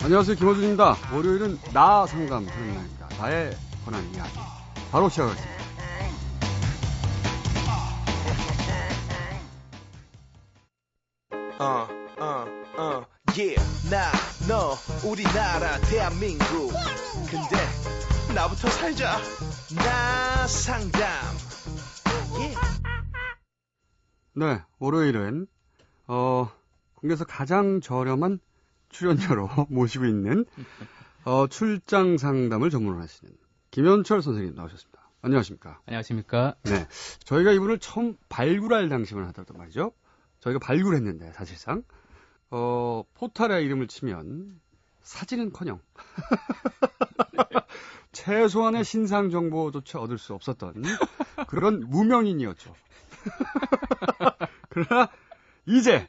안녕하세요, 김호준입니다. 월요일은 나 상담하는 날입니다. 나에 관한 이야기 바로 시작하겠습니다. 나, 너, 우리나라 대한민국. 근데 나부터 살자. 나 상담. 네, 월요일은 국내에서 가장 저렴한 출연료로 모시고 있는 출장 상담을 전문으로 하시는 김현철 선생님 나오셨습니다. 안녕하십니까? 안녕하십니까? 네, 저희가 이분을 처음 발굴할 당시만 하더라도 말이죠. 저희가 발굴했는데 사실상 포털에 이름을 치면 사진은커녕 최소한의 신상 정보조차 얻을 수 없었던 그런 무명인이었죠. 그러나 이제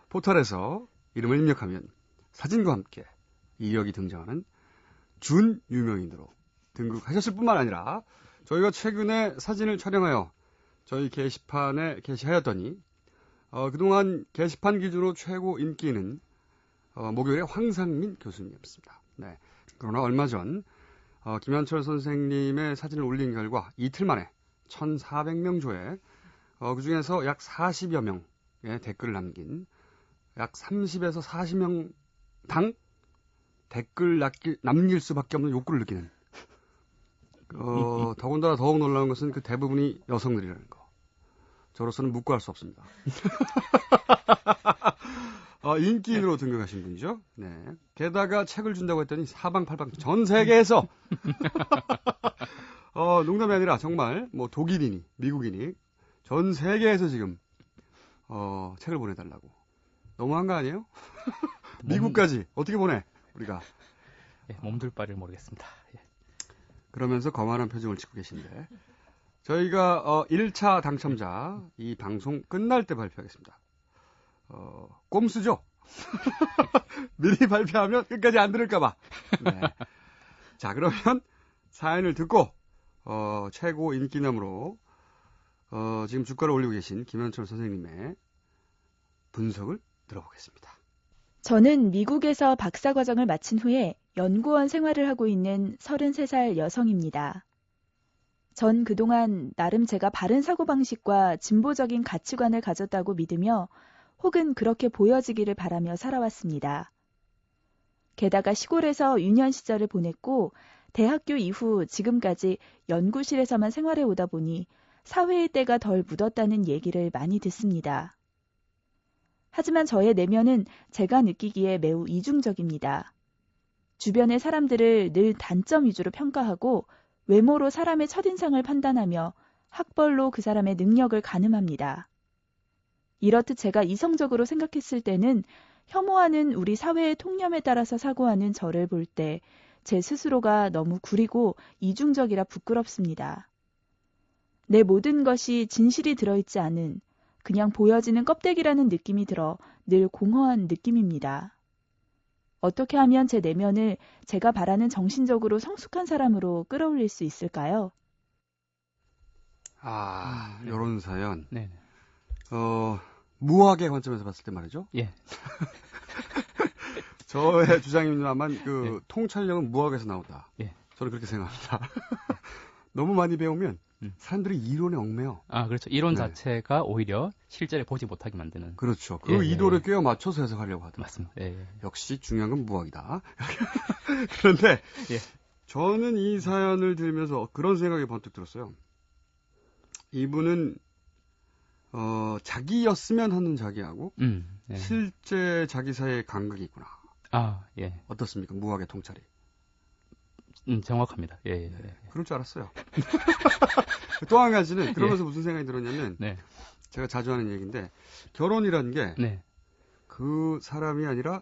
포털에서 이름을 입력하면 사진과 함께 이력이 등장하는 준유명인으로 등극하셨을 뿐만 아니라 저희가 최근에 사진을 촬영하여 저희 게시판에 게시하였더니 그동안 게시판 기준으로 최고 인기는 목요일에 황상민 교수님이었습니다. 네. 그러나 얼마 전 김현철 선생님의 사진을 올린 결과 이틀 만에 1,400명 조회, 그중에서 약 40여 명의 댓글을 남긴 약 30에서 40명 당 댓글 남길 수밖에 없는 욕구를 느끼는 더군다나 더욱 놀라운 것은 그 대부분이 여성들이라는 거. 저로서는 묵과할 수 없습니다. 인기인으로 등극하신 분이죠. 네. 게다가 책을 준다고 했더니 사방팔방 전 세계에서 농담이 아니라 정말 뭐 독일이니 미국이니 전 세계에서 지금 책을 보내달라고. 너무한 거 아니에요? 미국까지 어떻게 보내 우리가? 예, 몸둘 바를 모르겠습니다. 예. 그러면서 거만한 표정을 짓고 계신데 저희가 1차 당첨자 이 방송 끝날 때 발표하겠습니다. 꼼수죠? 미리 발표하면 끝까지 안 들을까 봐. 네. 자, 그러면 사연을 듣고 최고 인기남으로 지금 주가를 올리고 계신 김현철 선생님의 분석을 들어보겠습니다. 저는 미국에서 박사과정을 마친 후에 연구원 생활을 하고 있는 33살 여성입니다. 전 그동안 나름 제가 바른 사고방식과 진보적인 가치관을 가졌다고 믿으며 혹은 그렇게 보여지기를 바라며 살아왔습니다. 게다가 시골에서 유년 시절을 보냈고 대학교 이후 지금까지 연구실에서만 생활해 오다 보니 사회의 때가 덜 묻었다는 얘기를 많이 듣습니다. 하지만 저의 내면은 제가 느끼기에 매우 이중적입니다. 주변의 사람들을 늘 단점 위주로 평가하고 외모로 사람의 첫인상을 판단하며 학벌로 그 사람의 능력을 가늠합니다. 이렇듯 제가 이성적으로 생각했을 때는 혐오하는 우리 사회의 통념에 따라서 사고하는 저를 볼 때 제 스스로가 너무 구리고 이중적이라 부끄럽습니다. 내 모든 것이 진실이 들어있지 않은 그냥 보여지는 껍데기라는 느낌이 들어 늘 공허한 느낌입니다. 어떻게 하면 제 내면을 제가 바라는 정신적으로 성숙한 사람으로 끌어올릴 수 있을까요? 이런 사연. 네. 무학의 관점에서 봤을 때 말이죠. 예. 저의 주장입니다만 예. 통찰력은 무학에서 나온다. 예. 저는 그렇게 생각합니다. 너무 많이 배우면 사람들이 이론에 얽매여. 그렇죠. 이론 네. 자체가 오히려 실제를 보지 못하게 만드는. 그렇죠. 그 이도를 꿰어 맞춰서 해석하려고 하더라고요. 맞습니다. 예. 역시 중요한 건 무학이다. 그런데 예. 저는 이 사연을 들으면서 그런 생각이 번뜩 들었어요. 이분은 자기였으면 하는 자기하고 예. 실제 자기 사이의 간극이 있구나. 예. 어떻습니까? 무학의 통찰이. 정확합니다. 예. 네, 그럴 줄 알았어요. 또 한 가지는 그러면서 무슨 생각이 들었냐면 네. 제가 자주 하는 얘기인데 결혼이라는 게 네. 그 사람이 아니라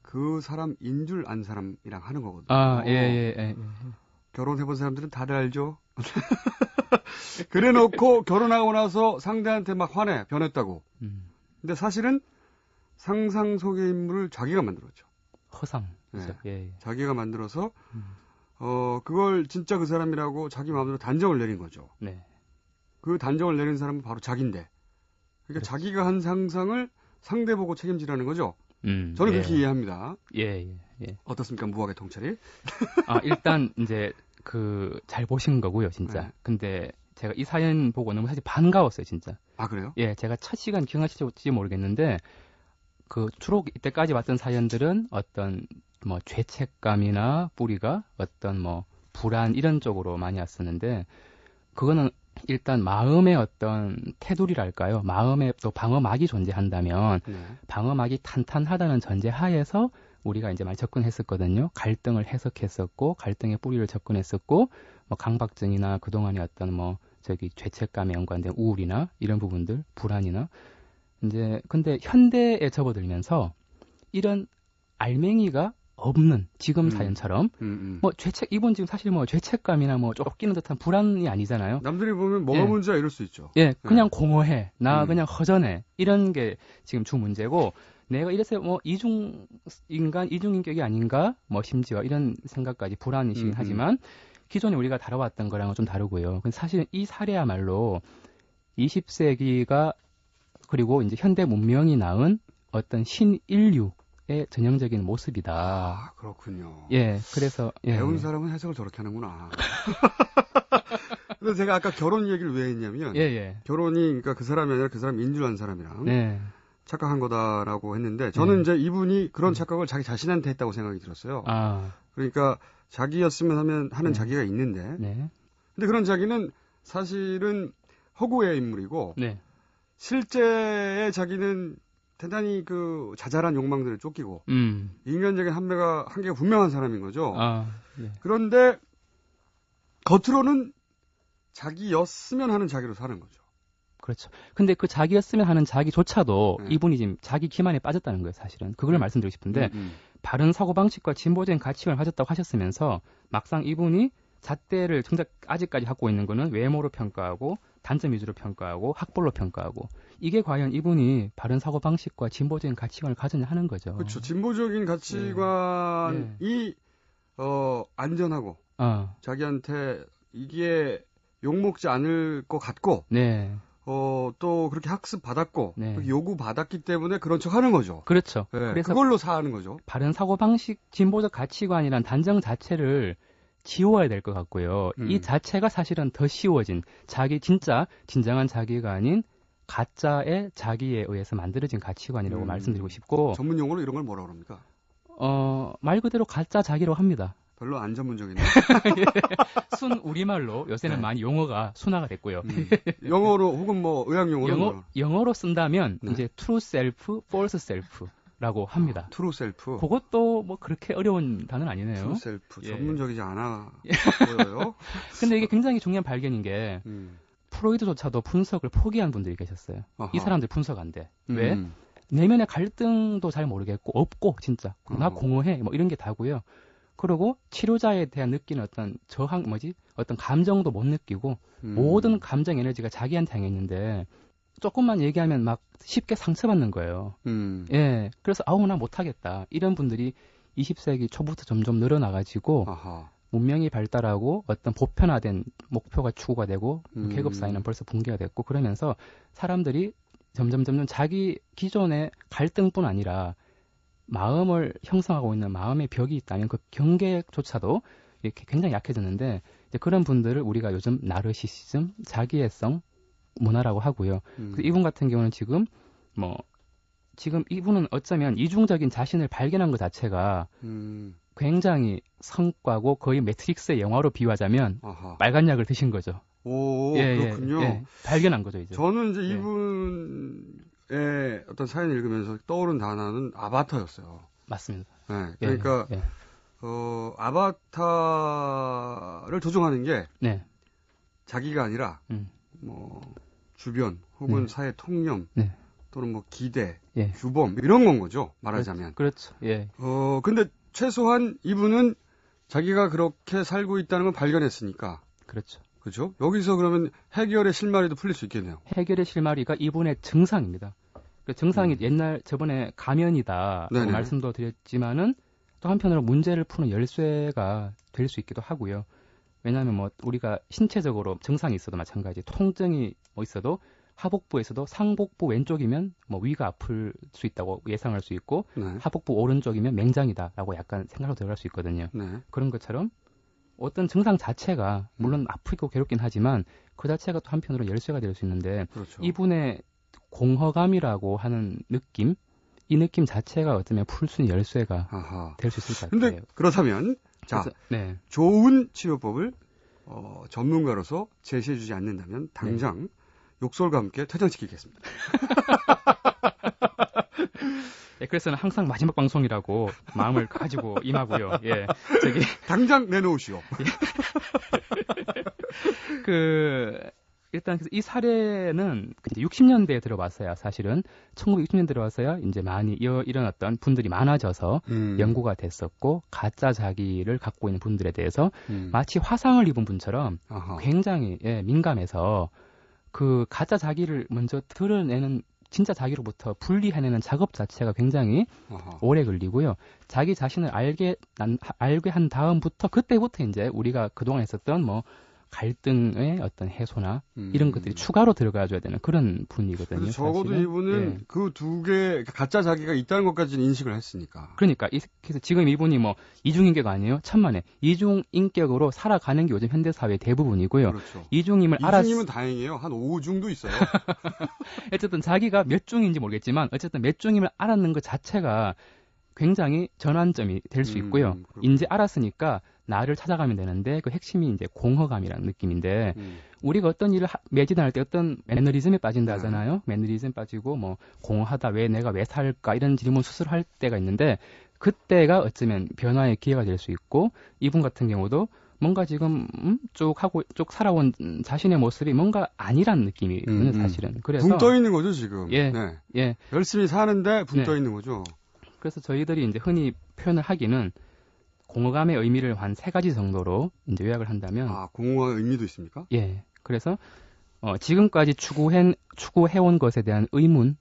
그 사람인 줄 안 사람이랑 하는 거거든요. 예. 결혼해본 사람들은 다들 알죠? 그래놓고 결혼하고 나서 상대한테 막 화내, 변했다고. 근데 사실은 상상 속의 인물을 자기가 만들었죠. 허상. 네. 예. 자기가 만들어서 그걸 진짜 그 사람이라고 자기 마음대로 단정을 내린 거죠. 네. 그 단정을 내린 사람은 바로 자기인데. 그러니까 그렇죠. 자기가 한 상상을 상대 보고 책임지라는 거죠. 저는 예. 그렇게 이해합니다. 예. 어떻습니까? 무학의 통찰이? 일단 이제 잘 보신 거고요, 진짜. 네. 근데 제가 이 사연 보고 너무 사실 반가웠어요, 진짜. 아, 그래요? 예, 제가 첫 시간 기억나실지 모르겠는데 주로 이때까지 봤던 사연들은 어떤 뭐 죄책감이나 뿌리가 어떤 뭐 불안 이런 쪽으로 많이 왔었는데 그거는 일단 마음의 어떤 테두리랄까요? 마음에 또 방어막이 존재한다면 네. 방어막이 탄탄하다는 전제 하에서 우리가 이제 많이 접근했었거든요. 갈등을 해석했었고 갈등의 뿌리를 접근했었고 뭐 강박증이나 그동안의 어떤 뭐 죄책감에 연관된 우울이나 이런 부분들, 불안이나 이제 근데 현대에 접어들면서 이런 알맹이가 없는 지금 사연처럼 뭐 이분 지금 사실 뭐 죄책감이나 뭐 쫓기는 듯한 불안이 아니잖아요. 남들이 보면 뭐가 예. 문제야 이럴 수 있죠. 예, 그냥 공허해. 나 음. 그냥 허전해. 이런 게 지금 주 문제고 내가 이래서 뭐 이중인격이 아닌가? 뭐 심지어 이런 생각까지 불안이시긴 하지만 기존에 우리가 다뤄왔던 거랑은 좀 다르고요. 근데 사실 이 사례야말로 20세기가 그리고 이제 현대 문명이 낳은 어떤 신인류의 전형적인 모습이다. 아, 그렇군요. 예, 그래서 예. 배운 사람은 해석을 저렇게 하는구나. 근데 제가 아까 결혼 얘기를 왜 했냐면 예. 결혼이 그러니까 그 사람이 아니라 그 사람 인줄한 사람이랑 네. 착각한 거다라고 했는데 저는 네. 이제 이분이 그런 착각을 자기 자신한테 했다고 생각이 들었어요. 아, 그러니까 자기였으면 하는 네. 자기가 있는데 네. 근데 그런 자기는 사실은 허구의 인물이고 네. 실제의 자기는 대단히 그 자잘한 욕망들을 쫓기고 인간적인 한계가 분명한 사람인 거죠. 네. 그런데 겉으로는 자기였으면 하는 자기로 사는 거죠. 그렇죠. 근데 그 자기였으면 하는 자기조차도 네. 이분이 지금 자기 기만에 빠졌다는 거예요, 사실은. 그걸 말씀드리고 싶은데 바른 사고방식과 진보적인 가치관을 가졌다고 하셨으면서 막상 이분이 잣대를 정작 아직까지 갖고 있는 거는 외모로 평가하고 단점 위주로 평가하고 학벌로 평가하고 이게 과연 이분이 바른 사고방식과 진보적인 가치관을 가졌냐 하는 거죠. 그렇죠. 진보적인 가치관이 안전하고 자기한테 이게 욕먹지 않을 것 같고 네. 또 그렇게 학습 받았고 네. 그렇게 요구 받았기 때문에 그런 척 하는 거죠. 그렇죠. 네, 그래서 그걸로 사는 거죠. 바른 사고방식, 진보적 가치관이란 단정 자체를 지워야 될 것 같고요. 이 자체가 사실은 더 쉬워진 진정한 자기가 아닌 가짜의 자기에 의해서 만들어진 가치관이라고 말씀드리고 싶고 전문 용어로 이런 걸 뭐라 그럽니까? 말 그대로 가짜 자기로 합니다. 별로 안 전문적이네. 순 우리말로 요새는 네. 많이 용어가 순화가 됐고요. 영어로 혹은 뭐 의학 용어로 영어로 쓴다면 네. 이제 true self, false self라고 합니다. 트루 셀프. 그것도 뭐 그렇게 어려운 단어는 아니네요. 트루 셀프. 예. 전문적이지 않아 보여요. 근데 이게 굉장히 중요한 발견인 게 프로이드조차도 분석을 포기한 분들이 계셨어요. 아하. 이 사람들 분석 안 돼. 왜? 내면의 갈등도 잘 모르겠고 없고 진짜 나 공허해 뭐 이런 게 다고요. 그리고 치료자에 대한 느끼는 어떤 어떤 감정도 못 느끼고 모든 감정 에너지가 자기한테 향해 있는데 조금만 얘기하면 막 쉽게 상처받는 거예요. 예, 그래서 나 못하겠다 이런 분들이 20세기 초부터 점점 늘어나가지고 아하. 문명이 발달하고 어떤 보편화된 목표가 추구가 되고 계급 사회는 벌써 붕괴가 됐고 그러면서 사람들이 점점 자기 기존의 갈등뿐 아니라 마음을 형성하고 있는 마음의 벽이 있다면 그 경계조차도 이렇게 굉장히 약해졌는데 이제 그런 분들을 우리가 요즘 나르시시즘, 자기애성 문화라고 하고요. 그래서 이분 같은 경우는 지금 이분은 어쩌면 이중적인 자신을 발견한 것 자체가 굉장히 성과고 거의 매트릭스의 영화로 비유하자면 아하. 빨간 약을 드신 거죠. 오, 그렇군요. 발견한 거죠, 이제. 저는 이제 이분의 어떤 사연을 읽으면서 떠오른 단어는 아바타였어요. 맞습니다. 네, 그러니까 예. 아바타를 조종하는 게 네. 자기가 아니라 뭐 주변 혹은 사회 통념 네. 또는 뭐 기대, 예. 규범 이런 건 거죠. 말하자면. 그렇죠. 예. 근데 최소한 이분은 자기가 그렇게 살고 있다는 걸 발견했으니까. 그렇죠. 그렇죠? 여기서 그러면 해결의 실마리도 풀릴 수 있겠네요. 해결의 실마리가 이분의 증상입니다. 그 증상이 저번에 가면이다라고 네네. 말씀도 드렸지만은 또 한편으로 문제를 푸는 열쇠가 될 수 있기도 하고요. 왜냐하면 뭐 우리가 신체적으로 증상이 있어도 마찬가지, 통증이 뭐 있어도 하복부에서도 상복부 왼쪽이면 뭐 위가 아플 수 있다고 예상할 수 있고 네. 하복부 오른쪽이면 맹장이다라고 약간 생각으로 들어갈 수 있거든요. 네. 그런 것처럼 어떤 증상 자체가 물론 아프고 괴롭긴 하지만 그 자체가 또 한편으로 열쇠가 될 수 있는데 그렇죠. 이분의 공허감이라고 하는 느낌, 이 느낌 자체가 어쩌면 풀 수 있는 열쇠가 아하. 될 수 있을 것 근데 같아요. 그렇다면 자, 그래서, 네. 좋은 치료법을 전문가로서 제시해주지 않는다면 당장 욕설과 함께 퇴장시키겠습니다. 네, 그래서는 항상 마지막 방송이라고 마음을 가지고 임하고요. 예, 저기 당장 내놓으시오. 일단 이 사례는 이제 60년대에 들어왔어야 사실은 1960년대 들어와서야 이제 많이 일어났던 분들이 많아져서 연구가 됐었고 가짜 자기를 갖고 있는 분들에 대해서 마치 화상을 입은 분처럼 아하. 굉장히 민감해서 그 가짜 자기를 먼저 드러내는 진짜 자기로부터 분리해내는 작업 자체가 굉장히 아하. 오래 걸리고요. 자기 자신을 알게 한 다음부터 그때부터 이제 우리가 그동안 했었던 뭐 갈등의 어떤 해소나 이런 것들이 추가로 들어가줘야 되는 그런 분이거든요. 그래서 적어도 사실은. 이분은 예. 그 두 개 가짜 자기가 있다는 것까지는 인식을 했으니까. 그러니까 그래서 지금 이분이 뭐 이중인격 아니에요? 천만에 이중인격으로 살아가는 게 요즘 현대 사회의 대부분이고요. 그렇죠. 이중임은 이중이면 다행이에요. 한 5중도 있어요. 어쨌든 자기가 몇 중인지 모르겠지만 어쨌든 몇 중임을 알았는 것 자체가 굉장히 전환점이 될 수 있고요. 그렇군요. 이제 알았으니까 나를 찾아가면 되는데 그 핵심이 이제 공허감이라는 느낌인데 우리가 어떤 일을 매진할 때 어떤 매너리즘에 빠진다 하잖아요. 매너리즘 빠지고 뭐 공허하다, 왜 내가 왜 살까 이런 질문 수술할 때가 있는데 그때가 어쩌면 변화의 기회가 될 수 있고 이분 같은 경우도 뭔가 지금 쭉 살아온 자신의 모습이 뭔가 아니란 느낌이거든요, 사실은. 그래서 붕 떠 있는 거죠, 지금. 예. 네. 예. 열심히 사는데 붕 네. 떠 있는 거죠. 그래서 저희들이 이제 흔히 표현을 하기는 공허감의 의미를 한 3가지 정도로 이제 요약을 한다면 아, 공허의 의미도 있습니까? 예. 그래서 지금까지 추구해온 것에 대한 의문,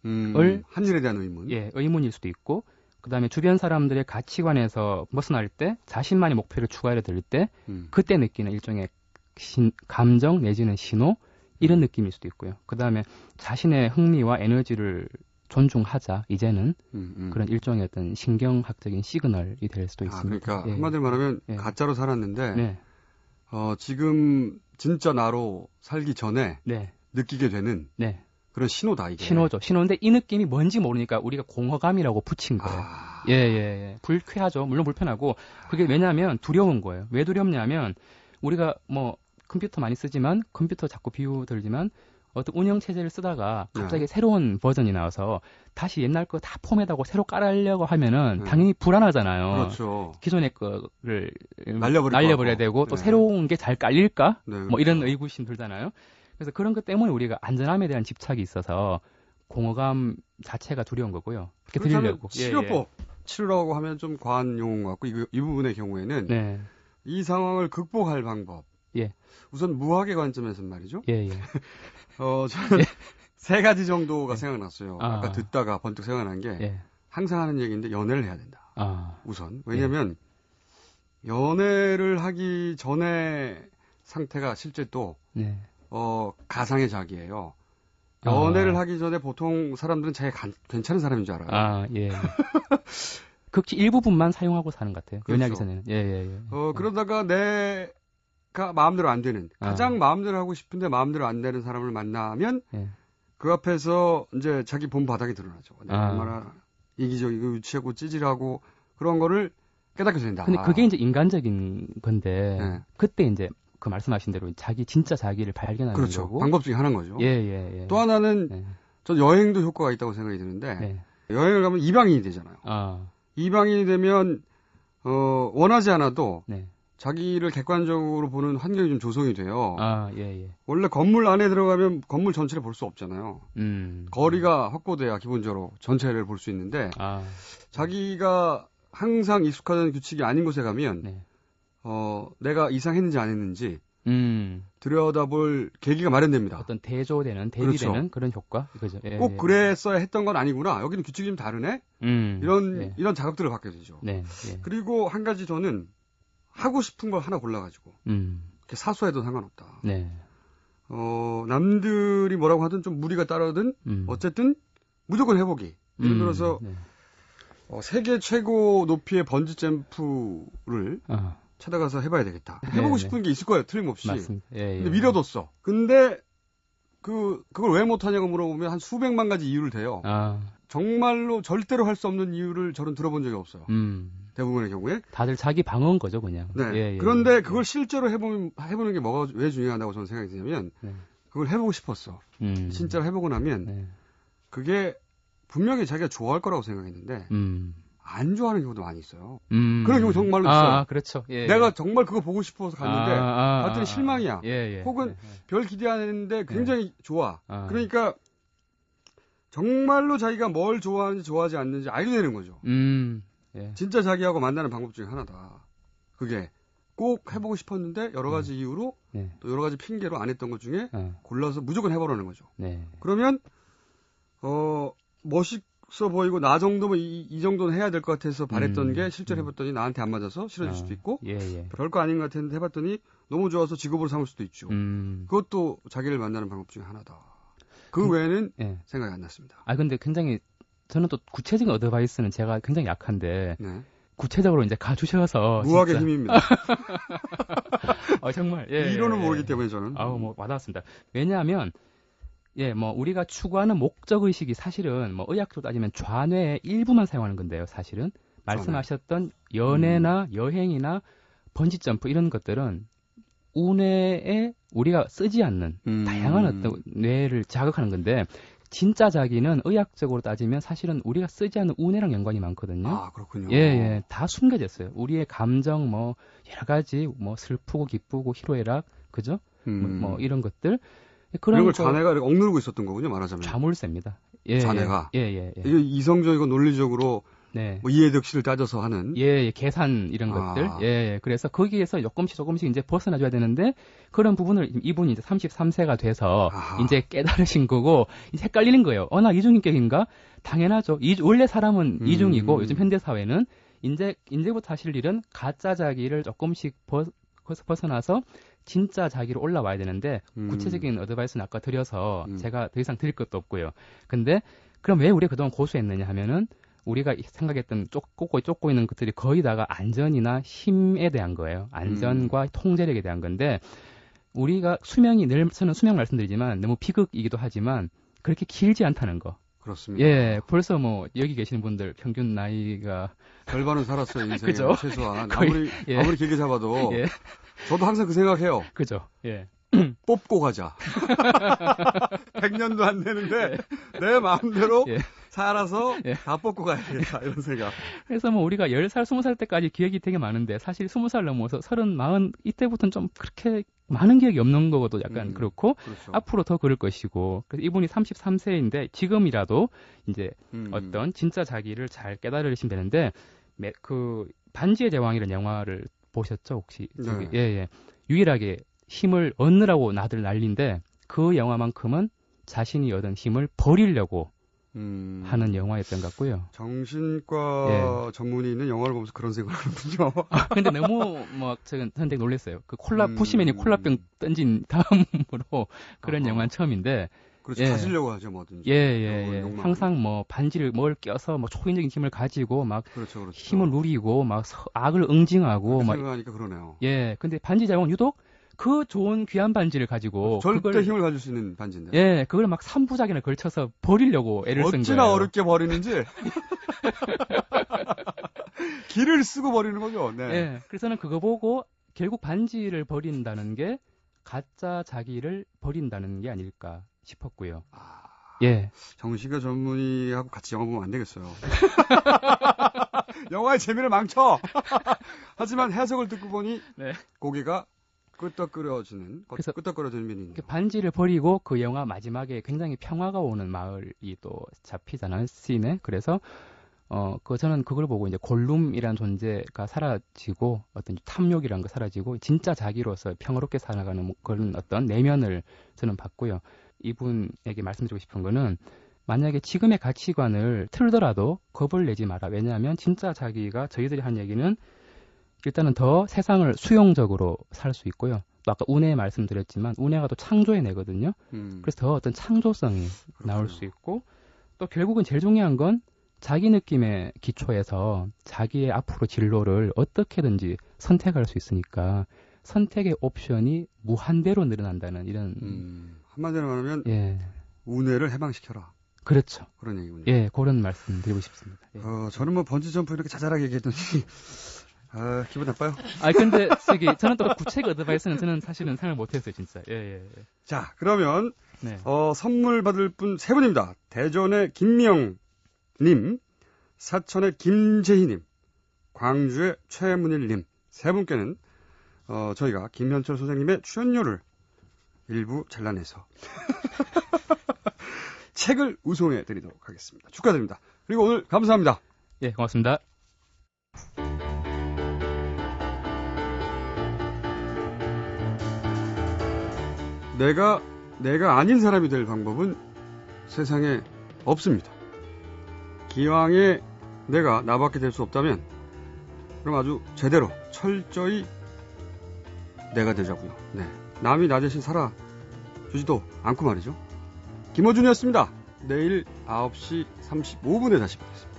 한 일에 대한 의문. 예, 의문일 수도 있고, 그 다음에 주변 사람들의 가치관에서 벗어날 때, 자신만의 목표를 추구하려 들 때, 그때 느끼는 일종의 감정 내지는 신호, 이런 느낌일 수도 있고요. 그 다음에 자신의 흥미와 에너지를 존중하자, 이제는 그런 일종의 어떤 신경학적인 시그널이 될 수도 있습니다. 그러니까 예. 한마디로 말하면 예. 가짜로 살았는데 네, 지금 진짜 나로 살기 전에 네, 느끼게 되는 네. 그런 신호다 이게. 신호죠. 신호인데 이 느낌이 뭔지 모르니까 우리가 공허감이라고 붙인 거예요. 예. 불쾌하죠. 물론 불편하고 그게 왜냐하면 두려운 거예요. 왜 두렵냐면 우리가 뭐 컴퓨터 많이 쓰지만 컴퓨터 자꾸 비유 들지만 어떤 운영 체제를 쓰다가 갑자기 새로운 버전이 나와서 다시 옛날 거 다 포맷하고 새로 깔으려고 하면은 당연히 불안하잖아요. 그렇죠. 기존의 거를 날려버려야 되고 또 네. 새로운 게 잘 깔릴까? 네, 뭐 이런 의구심 들잖아요. 그래서 그런 것 때문에 우리가 안전함에 대한 집착이 있어서 공허감 자체가 두려운 거고요. 이렇게 들리려고. 치료법. 치료라고 하면 좀 과한 용어인 것 같고 이 부분의 경우에는 네. 이 상황을 극복할 방법. 예. 우선 무학의 관점에서는 말이죠. 예. 저는 3가지 정도가 생각났어요. 아. 아까 듣다가 번뜩 생각난 게 예. 항상 하는 얘기인데 연애를 해야 된다. 아. 우선. 왜냐면 연애를 하기 전에 상태가 실제 또 네. 가상의 자기예요. 연애를 하기 전에 보통 사람들은 자기가 괜찮은 사람인 줄 알아요. 아, 예. 극히 일부분만 사용하고 사는 것 같아요. 그렇죠. 연애하기 전에는. 예. 그러다가 내가 마음대로 안 되는, 가장 마음대로 하고 싶은데 마음대로 안 되는 사람을 만나면 예. 그 앞에서 이제 자기 본 바닥이 드러나죠. 내가 얼마나 이기적이고 유치하고 찌질하고 그런 거를 깨닫게 된다. 근데 그게 이제 인간적인 건데 네. 그때 이제 그 말씀하신 대로 진짜 자기를 발견하는 그렇죠. 거고. 방법 중에 하나인 거죠. 예. 또 하나는 네. 전 여행도 효과가 있다고 생각이 드는데 네. 여행을 가면 이방인이 되잖아요. 아. 이방인이 되면 원하지 않아도 네. 자기를 객관적으로 보는 환경이 좀 조성이 돼요. 아, 예. 원래 건물 안에 들어가면 건물 전체를 볼 수 없잖아요. 음. 거리가 확보돼야 기본적으로 전체를 볼 수 있는데 자기가 항상 익숙하던 규칙이 아닌 곳에 가면 네. 내가 이상했는지 안 했는지 음. 들여다볼 계기가 마련됩니다. 어떤 대조되는, 대비되는 그렇죠. 그런 효과? 그죠? 예, 꼭 예. 그랬어야 했던 건 아니구나. 여기는 규칙이 좀 다르네. 예. 이런 자극들을 받게 되죠. 네. 예. 그리고 한 가지 저는 하고 싶은 걸 하나 골라가지고 이렇게 사소해도 상관없다. 네. 남들이 뭐라고 하든 좀 무리가 따르든 어쨌든 무조건 해보기. 예를 들어서 네. 세계 최고 높이의 번지 점프를 찾아가서 해봐야 되겠다. 해보고 네, 싶은 게 있을 거예요. 틀림없이. 맞습니다. 예, 예. 근데 미뤄뒀어. 근데 그걸 왜 못하냐고 물어보면 한 수백만 가지 이유를 대요. 정말로 절대로 할 수 없는 이유를 저는 들어본 적이 없어요. 대부분의 경우에. 다들 자기 방어인 거죠, 그냥. 네. 예, 예, 그런데 예. 그걸 실제로 해보는 게 뭐가 왜 중요하다고 저는 생각이 드냐면 네. 그걸 해보고 싶었어. 진짜로 해보고 나면 네. 그게 분명히 자기가 좋아할 거라고 생각했는데 안 좋아하는 경우도 많이 있어요. 그런 경우 정말로 있어요. 그렇죠. 예, 내가 예. 정말 그거 보고 싶어서 갔는데 갔더니 실망이야. 예, 예. 혹은 별 기대 안 했는데 굉장히 좋아. 아. 그러니까 정말로 자기가 뭘 좋아하는지 좋아하지 않는지 알게 되는 거죠. 예. 진짜 자기하고 만나는 방법 중에 하나다. 그게 꼭 해보고 싶었는데 여러 가지 이유로 네. 또 여러 가지 핑계로 안 했던 것 중에 골라서 무조건 해보라는 거죠. 네. 그러면 멋있어 보이고 나 정도면 이 정도는 해야 될 것 같아서 바랬던 게 실제로 해봤더니 나한테 안 맞아서 싫어질 수도 있고 예, 예. 별거 아닌 것 같았는데 해봤더니 너무 좋아서 직업으로 삼을 수도 있죠. 그것도 자기를 만나는 방법 중에 하나다. 그 외에는 예. 생각이 안 났습니다. 근데 굉장히 저는 또 구체적인 어드바이스는 제가 굉장히 약한데 네. 구체적으로 이제 가주셔서 무학의 진짜. 힘입니다. 정말 예, 이론은 예, 모르기 예. 때문에 저는. 뭐 와닿았습니다. 왜냐하면 우리가 추구하는 목적 의식이 사실은 뭐 의학적으로 따지면 좌뇌의 일부만 사용하는 건데요. 사실은 말씀하셨던 연애나 여행이나 번지 점프 이런 것들은 우뇌에 우리가 쓰지 않는 다양한 어떤 뇌를 자극하는 건데 진짜 자기는 의학적으로 따지면 사실은 우리가 쓰지 않는 우뇌랑 연관이 많거든요. 아, 그렇군요. 예, 다 숨겨졌어요. 우리의 감정 뭐 여러 가지 뭐 슬프고 기쁘고 희로애락 그죠? 뭐 이런 것들 그런 걸 자네가 이렇게 억누르고 있었던 거군요, 말하자면. 자물쇠입니다. 예, 자네가. 예. 이게 이성적이고 논리적으로 네. 뭐 이해득실을 따져서 하는. 예, 계산 이런 것들. 예, 그래서 거기에서 조금씩 이제 벗어나줘야 되는데 그런 부분을 이분이 이제 33세가 돼서 이제 깨달으신 거고 이제 헷갈리는 거예요. 나 이중인격인가? 당연하죠. 원래 사람은 이중이고 요즘 현대 사회는 이제부터 하실 일은 가짜 자기를 조금씩 벗어나서 진짜 자기로 올라와야 되는데 구체적인 어드바이스는 아까 드려서 제가 더 이상 드릴 것도 없고요. 근데 그럼 왜 우리가 그동안 고수했느냐 하면은 우리가 생각했던 쫓고 있는 것들이 거의 다가 안전이나 힘에 대한 거예요. 안전과 통제력에 대한 건데 우리가 수명이 늘 저는 수명 말씀드리지만 너무 비극이기도 하지만 그렇게 길지 않다는 거. 그렇습니다. 예, 벌써 뭐 여기 계시는 분들 평균 나이가 절반은 살았어요, 인생에. 그죠? 최소한. 거의, 아무리 길게 잡아도. 예. 저도 항상 그 생각해요. 그죠? 예. 뽑고 가자. 100년도 안 되는데 내 마음대로 예. 살아서 다 뽑고 가야겠다 이런 생각. 그래서 뭐 우리가 10살, 20살 때까지 기억이 되게 많은데 사실 20살 넘어서 30, 40 이때부터는 좀 그렇게 많은 기억이 없는 거고도 약간 그렇고 그렇죠. 앞으로 더 그럴 것이고 그래서 이분이 33세인데 지금이라도 이제 어떤 진짜 자기를 잘 깨달으시면 되는데 그 반지의 제왕이라는 영화를 보셨죠 혹시? 네. 예. 유일하게 힘을 얻느라고 나들 난리인데 그 영화만큼은 자신이 얻은 힘을 버리려고 하는 영화였던 것 같고요. 정신과 전문의 있는 영화를 보면서 그런 생각을 하는군요. 근데 너무 저는 되게 놀랐어요. 그 부시맨이 콜라병 던진 다음으로 그런 영화는 처음인데. 그렇죠. 찾으려고 하죠, 뭐든지. 예. 항상 뭐 반지를 뭘 껴서 뭐 초인적인 힘을 가지고 막 그렇죠. 힘을 누리고 막 악을 응징하고 막 생각하니까 그러네요. 예. 근데 반지 제왕은 유독 그 좋은 귀한 반지를 가지고 절대 힘을 가질 수 있는 반지인데. 예, 그걸 막 3부작이나 걸쳐서 버리려고 애를 쓴 거예요. 어찌나 어렵게 버리는지. 길을 쓰고 버리는 거죠. 네. 예. 그래서는 그거 보고 결국 반지를 버린다는 게 가짜 자기를 버린다는 게 아닐까 싶었고요. 예. 정신과 전문의하고 같이 영화 보면 안 되겠어요. 영화의 재미를 망쳐. 하지만 해석을 듣고 보니 고개가 끄덕거려지는 면이 있네요. 반지를 버리고 그 영화 마지막에 굉장히 평화가 오는 마을이 또 잡히잖아요. 씬에. 그래서 저는 그걸 보고 이제 골룸이라는 존재가 사라지고 어떤 탐욕이라는 거 사라지고 진짜 자기로서 평화롭게 살아가는 그런 어떤 내면을 저는 봤고요. 이분에게 말씀드리고 싶은 거는 만약에 지금의 가치관을 틀더라도 겁을 내지 마라. 왜냐하면 진짜 자기가 저희들이 한 얘기는 일단은 더 세상을 수용적으로 살 수 있고요. 또 아까 운해 말씀드렸지만 운해가 또 창조의 내거든요. 그래서 더 어떤 창조성이 나올 수 있고 또 결국은 제일 중요한 건 자기 느낌의 기초에서 자기의 앞으로 진로를 어떻게든지 선택할 수 있으니까 선택의 옵션이 무한대로 늘어난다는 이런 한마디로 말하면 예. 운해를 해방시켜라. 그렇죠. 그런 얘기군요. 예, 그런 말씀 드리고 싶습니다. 예. 저는 뭐 번지점프 이렇게 자잘하게 얘기했더니 기분 나빠요. 근데 저는 또 구체적 어드바이스는 저는 사실은 생각 못했어요, 진짜. 예. 자, 그러면 네. 선물 받을 분 세 분입니다. 대전의 김미영님, 사천의 김재희님, 광주의 최문일님 세 분께는 저희가 김현철 소장님의 출연료를 일부 잘라내서 책을 우송해 드리도록 하겠습니다. 축하드립니다. 그리고 오늘 감사합니다. 예, 고맙습니다. 내가 아닌 사람이 될 방법은 세상에 없습니다. 기왕에 내가 나밖에 될 수 없다면 그럼 아주 제대로 철저히 내가 되자고요. 네, 남이 나 대신 살아주지도 않고 말이죠. 김어준이었습니다. 내일 9시 35분에 다시 뵙겠습니다.